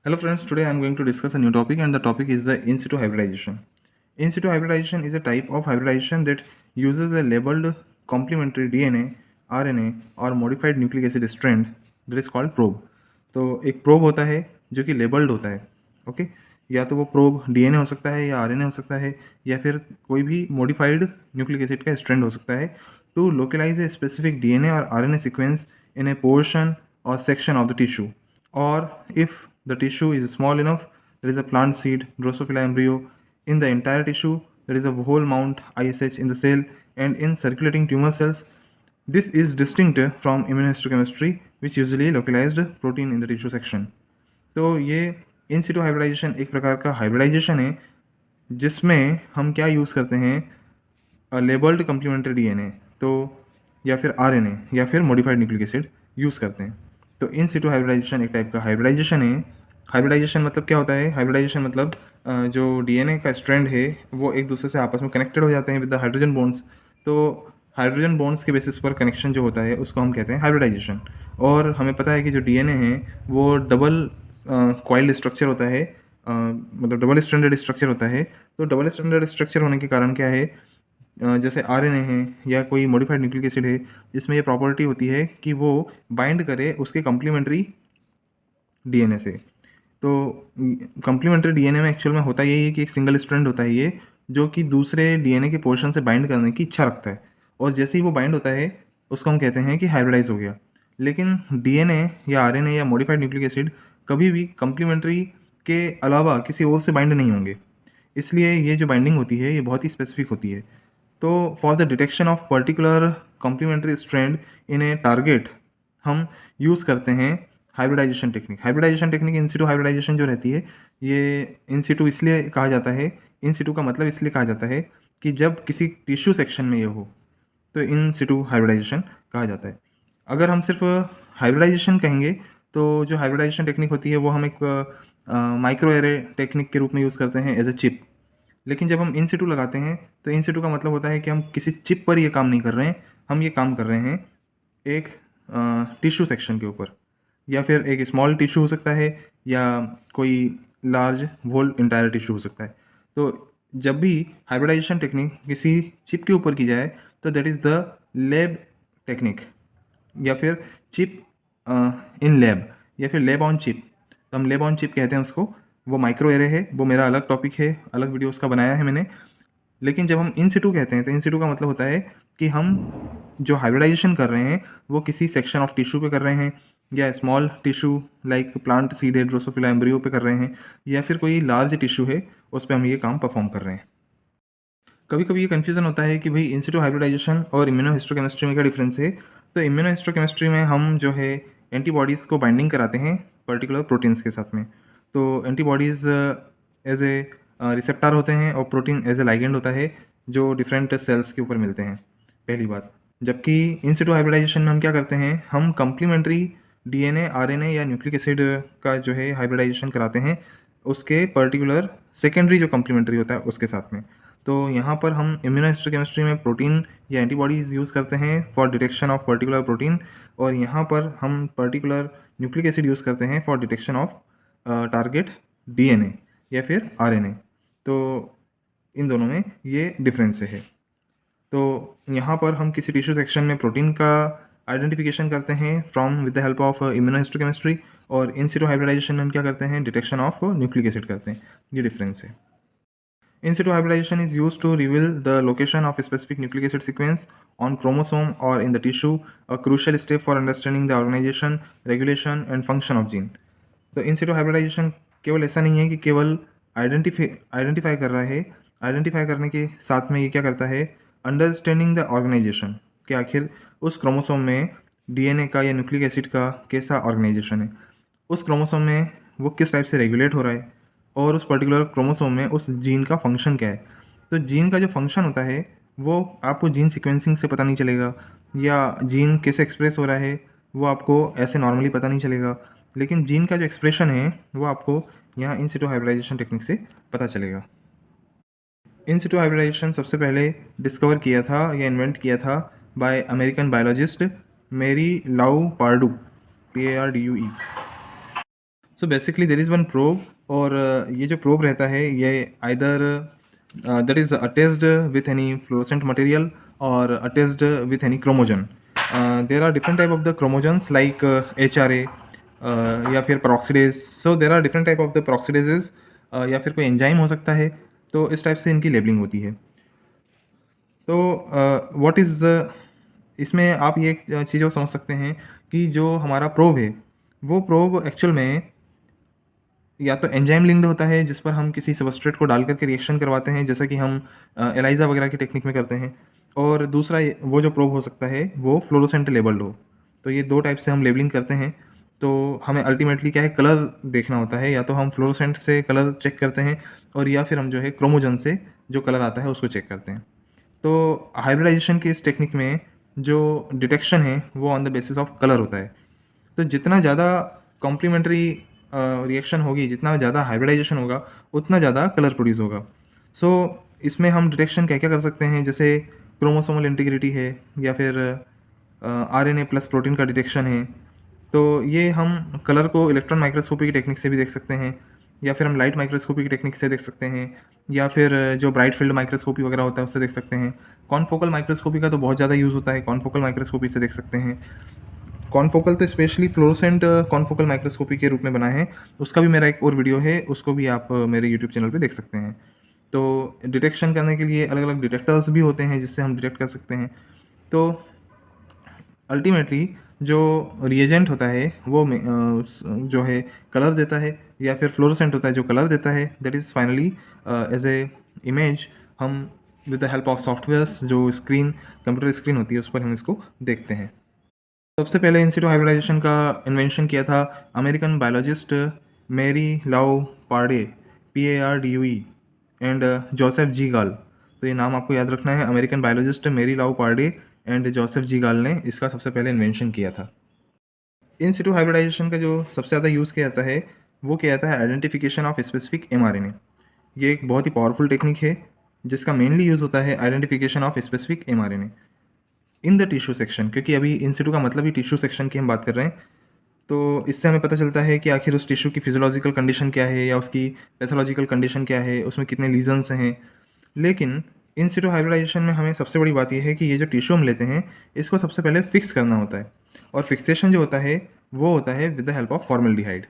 Hello friends, today I am going to discuss a new topic and the topic is the in situ hybridization. In situ hybridization is a type of hybridization that uses a labeled complementary DNA, RNA or modified nucleic acid strand that is called probe. तो एक probe होता है जो कि labelled होता है, okay. या तो वो प्रोब डीएनए हो सकता है या आरएनए हो सकता है या फिर कोई भी मॉडिफाइड न्यूक्लिक एसिड का स्ट्रैंड हो सकता है to localise a specific DNA और RNA sequence in a portion or section of the tissue, or if the tissue is small enough, there is a plant seed, Drosophila embryo. In the entire tissue, there is a whole mount ISH in the cell and in circulating tumor cells. This is distinct from immunohistochemistry, which usually localized protein in the tissue section. तो ये इन situ hybridisation एक प्रकार का hybridisation है जिसमें हम क्या use करते हैं, लेबल्ड कम्प्लीमेंट्री डीएनए तो या फिर आरएनए या फिर मॉडिफाइड न्यूक्लिक एसिड यूज़ करते हैं। तो इन सिटू हाइब्रिडाइजेशन एक टाइप का हाइब्रिडाइजेशन है। हाइब्रिडाइजेशन मतलब क्या होता है? हाइब्रिडाइजेशन मतलब जो डीएनए का स्ट्रैंड है वो एक दूसरे से आपस में कनेक्टेड हो जाते हैं विद द हाइड्रोजन बॉन्ड्स। तो हाइड्रोजन बॉन्ड्स के बेसिस पर कनेक्शन जो होता है उसको हम कहते हैं हाइब्रिडाइजेशन। और हमें पता है कि जो डीएनए है वो डबल कॉइल्ड स्ट्रक्चर होता है, मतलब डबल स्ट्रैंडेड स्ट्रक्चर होता है। तो डबल स्ट्रैंडेड स्ट्रक्चर होने के कारण क्या है, जैसे आरएनए है या कोई मॉडिफाइड न्यूक्लिक एसिड है, इसमें ये प्रॉपर्टी होती है कि वो बाइंड करे उसके कम्प्लीमेंट्री डीएनए से। तो कम्प्लीमेंट्री डीएनए में एक्चुअल में होता यही है कि एक सिंगल स्ट्रैंड होता है ये, जो कि दूसरे डीएनए के पोर्शन से बाइंड करने की इच्छा रखता है, और जैसे ही वो बाइंड होता है उसको हम कहते हैं कि हाइब्रिडाइज हो गया। लेकिन डीएनए या आरएनए या मॉडिफाइड न्यूक्लिक एसिड कभी भी कम्प्लीमेंट्री के अलावा किसी और से बाइंड नहीं होंगे, इसलिए ये जो बाइंडिंग होती है ये बहुत ही स्पेसिफिक होती है। तो for the detection of particular complementary strand in a target हम यूज़ करते हैं hybridisation technique. Hybridisation technique in situ hybridisation जो रहती है ये इन सिटू इसलिए कहा जाता है, इन सिटू का मतलब इसलिए कहा जाता है कि जब किसी टिश्यू सेक्शन में ये हो तो इन सिटू हाइब्रिडाइजेशन कहा जाता है। अगर हम सिर्फ हाइब्रिडाइजेशन कहेंगे तो जो हाइब्रिडाइजेशन टेक्निक होती है वो हम एक माइक्रो एरे टेक्निक के रूप में यूज़ करते हैं एज ए चिप। लेकिन जब हम इन सिटू लगाते हैं तो इन सिटू का मतलब होता है कि हम किसी चिप पर ये काम नहीं कर रहे हैं, हम ये काम कर रहे हैं एक टिश्यू सेक्शन के ऊपर, या फिर एक स्मॉल टिश्यू हो सकता है या कोई लार्ज होल इंटायर टिश्यू हो सकता है। तो जब भी हाइब्रिडाइजेशन टेक्निक किसी चिप के ऊपर की जाए तो that is the lab technique, या फिर चिप इन लैब, या फिर लैब ऑन चिप। तो हम लैब ऑन चिप कहते हैं उसको। वो माइक्रो एरे है, वो मेरा अलग टॉपिक है, अलग वीडियो उसका बनाया है मैंने। लेकिन जब हम इन सिटू कहते हैं तो इन सिटू का मतलब होता है कि हम जो हाइब्रिडाइजेशन कर रहे हैं वो किसी सेक्शन ऑफ टिश्यू पे कर रहे हैं, या small tissue like plant seed है, ड्रोसोफिला एम्ब्रियो पे कर रहे हैं, या फिर कोई लार्ज टिश्यू है उस पर हम ये काम परफॉर्म कर रहे हैं। कभी कभी ये कन्फ्यूज़न होता है कि भाई इन सिटू हाइब्रिडाइजेशन और इम्यूनोहिस्टोकेमिस्ट्री में क्या डिफरेंस है। तो इम्यूनोहिस्टोकेमिस्ट्री में हम जो है एंटीबॉडीज़ को बाइंडिंग कराते हैं पर्टिकुलर प्रोटीन्स के साथ में। तो एंटीबॉडीज़ एज ए रिसेप्टर होते हैं और प्रोटीन एज ए लाइगेंड होता है जो डिफरेंट सेल्स के ऊपर मिलते हैं, पहली बात। जबकि इन सिटू हाइब्रिडाइजेशन में हम क्या करते हैं, हम कम्प्लीमेंट्री डीएनए, आरएनए या न्यूक्लिक एसिड का जो है हाइब्रिडाइजेशन कराते हैं उसके पर्टिकुलर सेकेंडरी जो कम्प्लीमेंट्री होता है उसके साथ में। तो यहाँ पर हम इम्यूनोहिस्टोकेमिस्ट्री में प्रोटीन या एंटीबॉडीज़ यूज़ करते हैं for detection of particular protein, और यहाँ पर हम पर्टिकुलर न्यूक्लिक एसिड यूज़ करते हैं for detection of target DNA या फिर आरएनए। तो इन दोनों में ये डिफरेंस है। तो यहाँ पर हम किसी टिश्यू सेक्शन में प्रोटीन का आइडेंटिफिकेशन करते हैं from with the help of immunohistochemistry, और इन सिटू हाइब्रिडाइजेशन में हम क्या करते हैं, डिटेक्शन ऑफ न्यूक्लिक एसिड करते हैं। ये डिफरेंस है। In situ hybridization is used to reveal the location of a specific nucleic acid sequence on chromosome or in the tissue, a crucial step for understanding the organization, regulation and function of gene. तो in situ hybridization केवल ऐसा नहीं है कि केवल identify कर रहा है, आइडेंटिफाई करने के साथ में ये क्या करता है, अंडरस्टैंडिंग द ऑर्गेनाइजेशन, कि आखिर उस क्रोमोसोम में डीएनए का या न्यूक्लिक एसिड का कैसा ऑर्गेनाइजेशन है, उस क्रोमोसोम में वो किस टाइप से रेगुलेट हो रहा है, और उस पर्टिकुलर क्रोमोसोम में उस जीन का फंक्शन क्या है। तो जीन का जो फंक्शन होता है वो आपको जीन सीक्वेंसिंग से पता नहीं चलेगा, या जीन कैसे एक्सप्रेस हो रहा है वो आपको ऐसे नॉर्मली पता नहीं चलेगा, लेकिन जीन का जो एक्सप्रेशन है वो आपको यहाँ इन सिटू हाइब्रिडाइजेशन टेक्निक से पता चलेगा। इन सिटू हाइब्रिडाइजेशन सबसे पहले डिस्कवर किया था या इन्वेंट किया था bye American biologist Mary Lou Pardue, PARDUE। So basically there is one probe, और ये जो प्रोब रहता है ये either that is attached with any fluorescent material और attached with any chromogen. There are different type of the chromogens like HRA या फिर peroxidase. So there are different type of the peroxidases, या फिर कोई enzyme हो सकता है. तो इस टाइप से इनकी लेबलिंग होती है. तो व्हाट इज़ इसमें आप ये एक चीज़ और समझ सकते हैं कि जो हमारा प्रोब है वो प्रोब एक्चुअल में या तो एंजाइम लिंक्ड होता है जिस पर हम किसी सबस्ट्रेट को डाल करके रिएक्शन करवाते हैं, जैसा कि हम एलाइजा वगैरह की टेक्निक में करते हैं. और दूसरा वो जो प्रोब हो सकता है वो फ्लोरोसेंट लेबल्ड हो. तो ये दो टाइप से हम लेबलिंग करते हैं. तो हमें अल्टीमेटली क्या है, कलर देखना होता है. या तो हम फ्लोरोसेंट से कलर चेक करते हैं, और या फिर हम जो है क्रोमोजन से जो कलर आता है उसको चेक करते हैं. तो हाइब्रिडाइजेशन की इस टेक्निक में जो डिटेक्शन है वो on the basis of colour होता है. तो जितना ज़्यादा कॉम्प्लीमेंट्री रिएक्शन होगी, जितना ज़्यादा हाइब्रिडाइजेशन होगा, उतना ज़्यादा कलर प्रोड्यूस होगा. सो इसमें हम डिटेक्शन क्या क्या कर सकते हैं, जैसे क्रोमोसोमल इंटीग्रिटी है, या फिर RNA प्लस प्रोटीन का डिटेक्शन है. तो ये हम कलर को इलेक्ट्रॉन माइक्रोस्कोपी की टेक्निक से भी देख सकते हैं, या फिर हम लाइट माइक्रोस्कोपी की टेक्निक से देख सकते हैं, या फिर जो ब्राइट फील्ड माइक्रोस्कोपी वगैरह होता है उससे देख सकते हैं. कॉनफोकल माइक्रोस्कोपी का तो बहुत ज़्यादा यूज़ होता है, कॉनफोकल माइक्रोस्कोपी से देख सकते हैं. कॉनफोकल तो स्पेशली फ्लोरोसेंट कॉनफोकल माइक्रोस्कोपी के रूप में बना है. उसका भी मेरा एक और वीडियो है, उसको भी आप मेरे यूट्यूब चैनल पे देख सकते हैं. तो डिटेक्शन करने के लिए अलग अलग डिटेक्टर्स भी होते हैं जिससे हम डिटेक्ट कर सकते हैं. तो अल्टीमेटली जो रिएजेंट होता है वो जो है कलर देता है, या फिर फ्लोरोसेंट होता है जो कलर देता है. That is finally as a image हम with the help of softwares, जो स्क्रीन कंप्यूटर स्क्रीन होती है उस पर हम इसको देखते हैं. सबसे पहले इन सिटू हाइब्रिडाइजेशन का इन्वेंशन किया था अमेरिकन बायोलॉजिस्ट मैरी लाउ पार्डे, PARDUE, एंड जोसेफ जी गाल. तो ये नाम आपको याद रखना है. अमेरिकन बायोलॉजिस्ट मैरी लाउ पार्डे एंड जोसेफ जी गाल ने इसका सबसे पहले इन्वेंशन किया था. इन सिटू हाइब्रिडाइजेशन का जो सबसे ज़्यादा यूज़ किया जाता है वो किया जाता है आइडेंटिफिकेशन ऑफ स्पेसिफिक mRNA. ये एक बहुत ही पावरफुल टेक्निक है जिसका मेनली यूज़ होता है identification of specific mRNA in the tissue section. क्योंकि अभी इन सिटू का मतलब ही टिश्यू सेक्शन की हम बात कर रहे हैं. तो इससे हमें पता चलता है कि आखिर उस टिश्यू की फिजियोलॉजिकल कंडीशन क्या है, या उसकी पैथोलॉजिकल कंडीशन क्या है, उसमें कितने लीजन्स हैं. लेकिन इन सिटू हाइब्रिडाइजेशन में हमें सबसे बड़ी बात यह है कि ये जो टिश्यू हम लेते हैं इसको सबसे पहले फिक्स करना होता है. और फिक्सेशन जो होता है वो होता है with the help of formaldehyde.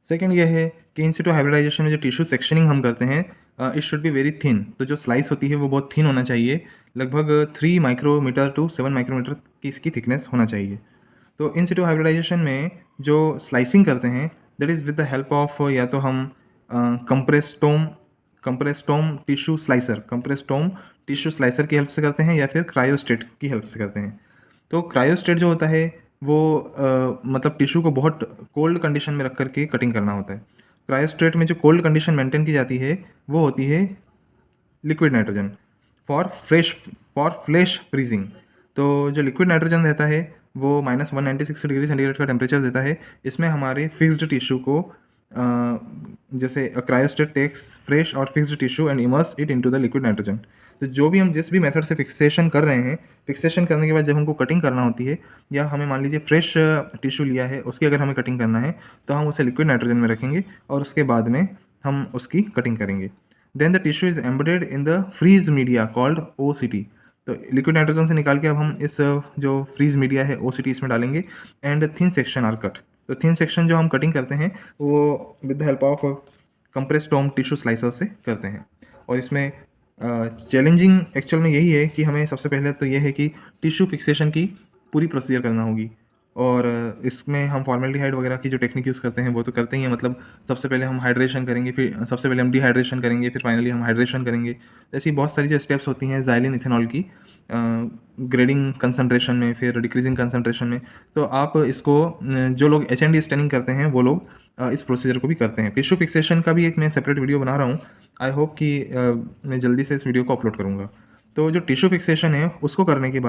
Second ये है कि इन सिटू हाइब्रिडाइजेशन में जो टिश्यू सेक्शनिंग हम करते हैं it should be very thin. तो जो स्लाइस होती है वो बहुत थिन होना चाहिए. लगभग 3 माइक्रोमीटर टू 7 माइक्रोमीटर की इसकी थिकनेस होना चाहिए. तो इन सिटू हाइब्रिडाइजेशन में जो स्लाइसिंग करते हैं that is with the help of या तो हम कंप्रेस्टोम टिश्यू स्लाइसर की हेल्प से करते हैं, या फिर क्रायोस्टेट की हेल्प से करते हैं. तो क्रायोस्टेट जो होता है वो मतलब टिश्यू को बहुत कोल्ड कंडीशन में रख करके कटिंग करना होता है. क्रायोस्टेट में जो कोल्ड कंडीशन मेंटेन की जाती है वो होती है liquid nitrogen for flash freezing. तो जो लिक्विड नाइट्रोजन रहता है वो -196 डिग्री सेंटीग्रेड का टेम्परेचर देता है. इसमें हमारे फिक्स्ड टिश्यू को जैसे क्रायोस्टेट टेक्स फ्रेश और fixed tissue and immerse it into the liquid nitrogen. तो जो भी हम जिस भी मेथड से फिक्सेशन कर रहे हैं, फिक्सेशन करने के बाद जब हमको कटिंग करना होती है, या हमें मान लीजिए फ्रेश टिश्यू लिया है उसकी अगर हमें कटिंग करना है तो हम उसे लिक्विड नाइट्रोजन में रखेंगे और उसके बाद में हम उसकी कटिंग करेंगे. Then the tissue is embedded in the freeze media called OCT. तो लिक्विड नाइट्रोजन से निकाल के अब हम इस जो फ्रीज मीडिया है OCT इसमें डालेंगे and thin section are cut. तो थिन सेक्शन जो हम कटिंग करते हैं वो with the help of compressed tissue slicer से करते हैं. और इसमें चैलेंजिंग एक्चुअल में यही है कि हमें सबसे पहले तो ये है कि टिश्यू फिक्सेशन की पूरी प्रोसीजर करना होगी. और इसमें हम फॉर्मल्डिहाइड वगैरह की जो टेक्निक यूज़ करते हैं वो तो करते ही हैं. मतलब सबसे पहले हम हाइड्रेशन करेंगे, फिर सबसे पहले हम डिहाइड्रेशन करेंगे, फिर फाइनली हम हाइड्रेशन करेंगे. ऐसी बहुत सारी जो स्टेप्स होती हैं ज़ाइलिन इथेनॉल की ग्रेडिंग कंसनट्रेशन में, फिर डिक्रीजिंग कंसनट्रेशन में. तो आप इसको जो लोग HND स्टेनिंग करते हैं वो लोग इस प्रोसीजर को भी करते हैं. टिश्यू फिक्सेशन का भी एक मैं सेपरेट वीडियो बना रहा हूँ. आई होप कि मैं जल्दी से इस वीडियो को अपलोड करूँगा. तो जो टिश्यू फिक्सेशन है उसको करने के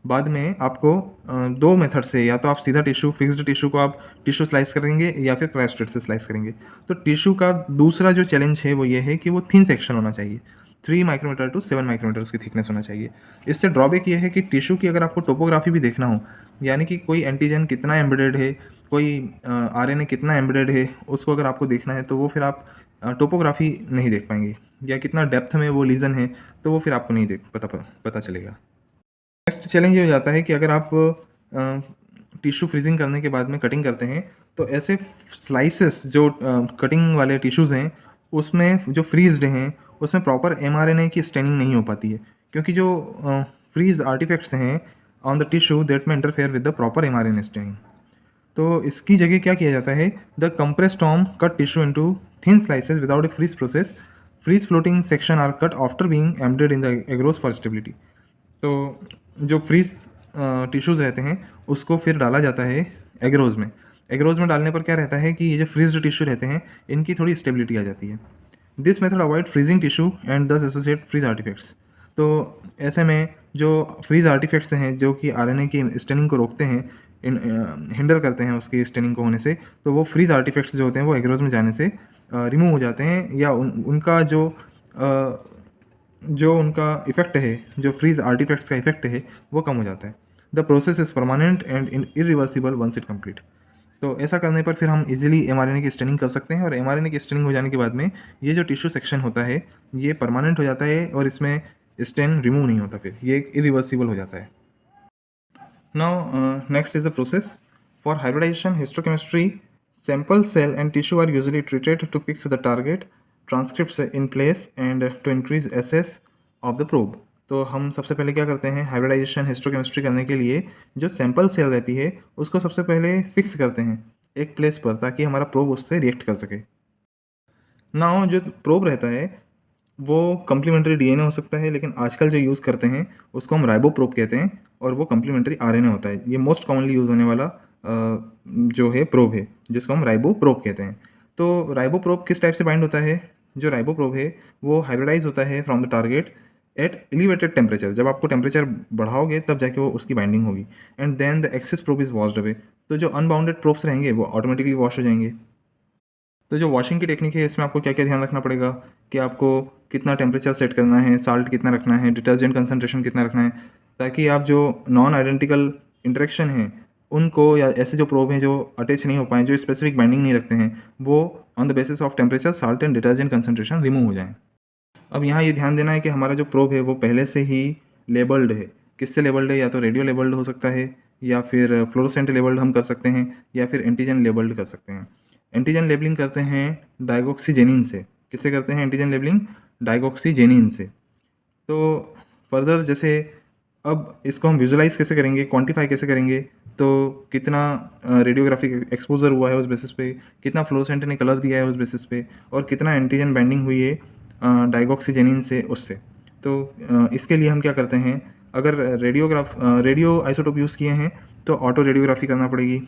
बाद में आपको दो मेथड से, या तो आप सीधा फिक्स्ड टिश्यू को आप टिश्यू स्लाइस करेंगे या फिर क्रायोस्टेट से स्लाइस करेंगे. तो टिश्यू का दूसरा जो चैलेंज है वो ये है कि वो थिन सेक्शन होना चाहिए. 3 माइक्रोमीटर टू 7 माइक्रोमीटर उसकी थिकनेस होना चाहिए। इससे ड्रॉबैक ये है कि टिश्यू की अगर आपको टोपोग्राफी भी देखना हो, यानी कि कोई एंटीजन कितना एम्बेडेड है, कोई आरएनए कितना एम्बेडेड है, उसको अगर आपको देखना है तो वो फिर आप टोपोग्राफी नहीं देख पाएंगे, या कितना डेप्थ में वो लीजन है तो वो फिर आपको नहीं पता चलेगा। नेक्स्ट चैलेंज ये हो जाता है कि अगर आप टिश्यू फ्रीजिंग करने के बाद में कटिंग करते हैं तो ऐसे स्लाइसेस जो कटिंग वाले टिश्यूज़ हैं उसमें जो फ्रीज्ड हैं उसमें प्रॉपर एमआरएनए की स्टेनिंग नहीं हो पाती है, क्योंकि जो फ्रीज आर्टिफैक्ट्स हैं ऑन द टिश्यू दैट में interfere with the proper mRNA staining. तो इसकी जगह क्या किया जाता है, the compressed form cut tissue into thin slices without a freeze process, freeze floating section are cut after being embedded in the agarose for stability. तो जो freeze tissues रहते हैं उसको फिर डाला जाता है एग्रोज में। एग्रोज में डालने पर क्या रहता है कि ये जो फ्रीज्ड टिश्यू रहते हैं इनकी थोड़ी स्टेबिलिटी आ जाती है। This method avoid freezing tissue and दस एसोसिएट फ्रीज आर्टिफैक्ट्स। तो ऐसे में जो फ्रीज आर्टिफैक्ट्स हैं जो कि आरएनए की स्टेनिंग को रोकते हैं, हिंडर करते हैं उसकी स्टेनिंग को होने से, तो वो फ्रीज आर्टिफैक्ट्स जो होते हैं वो एग्रोज में जाने से रिमूव हो जाते हैं, या उनका जो उनका इफेक्ट है, जो फ्रीज आर्टिफैक्ट्स का इफेक्ट है वो कम हो जाता है। The process is permanent and irreversible once it complete. तो ऐसा करने पर फिर हम इजीली एमआरएनए की स्टेनिंग कर सकते हैं, और एमआरएनए की स्टेनिंग हो जाने के बाद में ये जो टिश्यू सेक्शन होता है ये परमानेंट हो जाता है और इसमें स्टेन रिमूव नहीं होता, फिर ये इरिवर्सिबल हो जाता है। Now next is the process for hybridisation histochemistry. Sample cell and tissue are usually treated to fix the target transcripts in place and to increase access of the probe. तो हम सबसे पहले क्या करते हैं, हाइब्रिडाइजेशन हिस्टोकेमिस्ट्री करने के लिए जो सैंपल सेल रहती है उसको सबसे पहले फिक्स करते हैं एक प्लेस पर, ताकि हमारा प्रोब उससे रिएक्ट कर सके। नाउ जो प्रोब रहता है वो कम्प्लीमेंट्री डीएनए हो सकता है, लेकिन आजकल जो यूज़ करते हैं उसको हम राइबो प्रोब कहते हैं, और वो कम्प्लीमेंट्री आरएनए होता है। ये मोस्ट कॉमनली यूज़ होने वाला जो है प्रोब है, जिसको हम राइबो प्रोब कहते हैं। तो राइबो प्रोब किस टाइप से बाइंड होता है, जो राइबो प्रोब है वो हाइब्रिडाइज होता है from the target at elevated temperature. जब आपको टेम्परेचर बढ़ाओगे तब जाके वो उसकी बाइंडिंग होगी, and then the excess probe is washed away. तो जो अनबाउंडेड प्रोब्स रहेंगे वो ऑटोमेटिकली वॉश हो जाएंगे। तो जो वॉशिंग की टेक्निक है इसमें आपको क्या क्या ध्यान रखना पड़ेगा कि आपको कितना टेम्परेचर सेट करना है, साल्ट कितना रखना है, डिटर्जेंट कंसनट्रेशन कितना रखना है, ताकि आप जो नॉन आइडेंटिकल इंटरेक्शन हैं उनको, या ऐसे जो प्रोब हैं जो अटैच नहीं हो पाए, जो स्पेसिफिक बाइंडिंग नहीं रखते हैं, वो on the basis of temperature, salt and detergent concentration remove हो जाएँ। अब यहाँ ये ध्यान देना है कि हमारा जो प्रोब है वो पहले से ही लेबल्ड है। किससे लेबल्ड है, या तो रेडियो लेबल्ड हो सकता है, या फिर फ्लोरोसेंट लेबल्ड हम कर सकते हैं, या फिर एंटीजन लेबल्ड कर सकते हैं। एंटीजन लेबलिंग करते हैं डाइगोक्सीजेनिन से। किससे करते हैं एंटीजन लेबलिंग, डाइगोक्सीजेनिन से। तो फर्दर जैसे अब इसको हम विजुलाइज कैसे करेंगे, क्वांटिफाई कैसे करेंगे, तो कितना रेडियोग्राफिक एक्सपोजर हुआ है उस बेसिस पे, कितना फ्लोरोसेंट ने कलर दिया है उस बेसिस पे, और कितना एंटीजन बाइंडिंग हुई है डाइगोक्सीजेनिन से उससे। तो इसके लिए हम क्या करते हैं, अगर रेडियो आइसोटोप यूज़ किए हैं तो ऑटो रेडियोग्राफी करना पड़ेगी,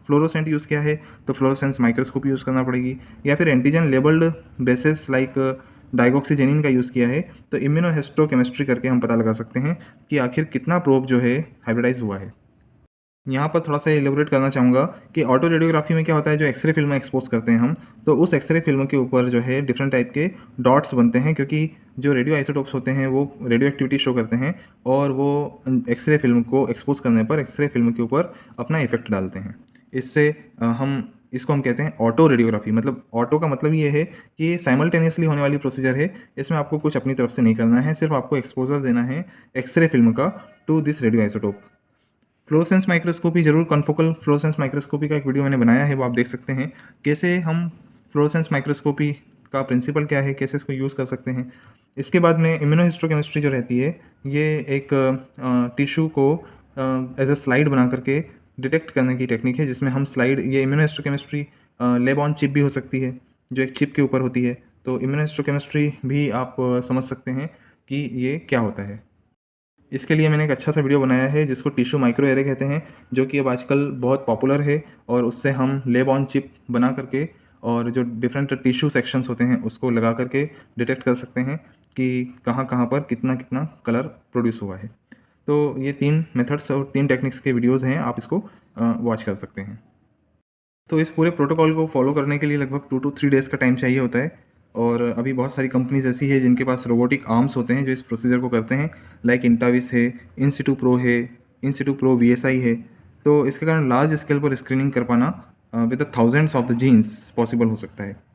फ्लोरोसेंट यूज़ किया है तो फ्लोरोसेंस माइक्रोस्कोप यूज़ करना पड़ेगी, या फिर एंटीजन लेबल्ड बेसिस लाइक डाइगोक्सीजेनिन का यूज़ किया है तो इम्यूनोहिस्टोकेमिस्ट्री करके हम पता लगा सकते हैं कि आखिर कितना प्रोब जो है हाइब्रिडाइज हुआ है। यहाँ पर थोड़ा सा एलिब्रेट करना चाहूँगा कि ऑटो रेडियोग्राफी में क्या होता है, जो एक्सरे फिल्म एक्सपोज करते हैं हम, तो उस एक्सरे फिल्म के ऊपर जो है डिफरेंट टाइप के डॉट्स बनते हैं, क्योंकि जो रेडियो आइसोटोप्स होते हैं वो रेडियो एक्टिविटी शो करते हैं, और वो एक्सरे फिल्म को एक्सपोज करने पर एक्सरे फिल्म के ऊपर अपना इफेक्ट डालते हैं। इससे हम इसको हम कहते हैं ऑटो रेडियोग्राफी। मतलब ऑटो का मतलब ये है कि ये साइमल्टेनियसली होने वाली प्रोसीजर है, इसमें आपको कुछ अपनी तरफ से नहीं करना है, सिर्फ आपको एक्सपोजर देना है एक्सरे फिल्म का to this radioisotope. Fluorescence microscopy, जरूर कॉन्फोकल फ्लोरोसेंस माइक्रोस्कोपी का एक वीडियो मैंने बनाया है, वो आप देख सकते हैं कैसे हम फ्लोरोसेंस माइक्रोस्कोपी का प्रिंसिपल क्या है, कैसे इसको यूज़ कर सकते हैं। इसके बाद में इम्यूनोहिस्टोकेमिस्ट्री जो रहती है ये एक टिश्यू को एज अ स्लाइड बना करके डिटेक्ट करने की टेक्निक है, जिसमें हम स्लाइड, ये इम्यूनोहिस्टोकेमिस्ट्री लैब ऑन चिप भी हो सकती है, जो एक चिप के ऊपर होती है। तो इम्यूनोहिस्टोकेमिस्ट्री भी आप समझ सकते हैं कि ये क्या होता है। इसके लिए मैंने एक अच्छा सा वीडियो बनाया है जिसको टिश्यू माइक्रो एरे कहते हैं, जो कि अब आजकल बहुत पॉपुलर है, और उससे हम लेब ऑन चिप बना करके और जो डिफरेंट टिश्यू सेक्शंस होते हैं उसको लगा करके डिटेक्ट कर सकते हैं कि कहाँ कहाँ पर कितना कितना कलर प्रोड्यूस हुआ है। तो ये 3 मेथड्स और 3 टेक्निक्स के वीडियोज़ हैं, आप इसको वॉच कर सकते हैं। तो इस पूरे प्रोटोकॉल को फॉलो करने के लिए लगभग 2 to 3 डेज़ का टाइम चाहिए होता है। और अभी बहुत सारी कंपनीज ऐसी है जिनके पास रोबोटिक आर्म्स होते हैं जो इस प्रोसीजर को करते हैं, लाइक इंटाविस है, इंसिटू प्रो है, इंसिटू प्रो VSI है। तो इसके कारण लार्ज स्केल पर स्क्रीनिंग कर पाना with thousands of the genes possible हो सकता है।